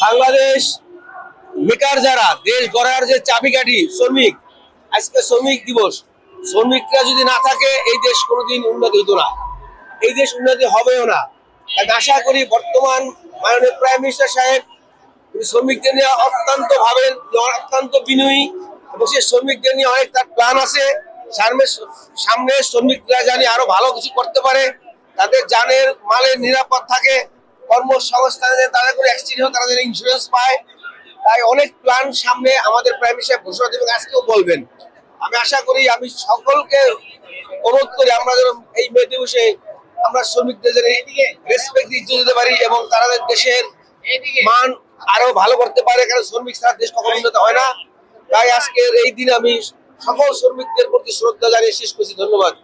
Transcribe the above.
বাংলাদেশ বেকার যারা দেশ গড়ার যে চাবিকাঠি শ্রমিক, আজকে শ্রমিক দিবস। শ্রমিকরা যদি না থাকে এই দেশ কোনোদিন উন্নতি হতো না, এই দেশ উন্নতি হবেও না। আশা করি বর্তমান মাননীয় প্রাইম মিনিস্টার সাহেব শ্রমিকদের নিয়ে অত্যন্ত ভাবেন, অত্যন্ত বিনয়ী, এবং সে শ্রমিকদের নিয়ে অনেক তার প্ল্যান আছে। সামনে শ্রমিকরা জানি আরো ভালো কিছু করতে পারে, তাদের জানের মালের নিরাপদ থাকে, কর্মসংস্থানে তাদের কোনো অ্যাক্সিডেন্ট হয় তারা যেন ইন্স্যুরেন্স পায়। তাই অনেক প্ল্যান সামনে আমাদের প্রাইম মিনিস্টার ঘোষণা দেবেন, আজকেও বলবেন। আমি আশা করি, আমি সকলকে অনুরোধ করি আমরা যেন এই মে দিবসে আমরা শ্রমিকদের যেন রেসপেক্ট দিতে পারি এবং তারা দেশের মান আরো ভালো করতে পারে, কারণ শ্রমিক ছাড়া দেশ কখনো উন্নত হয় না। তাই আজকের এই দিন আমি সকল শ্রমিকদের প্রতি শ্রদ্ধা জানিয়ে শেষ করছি। ধন্যবাদ।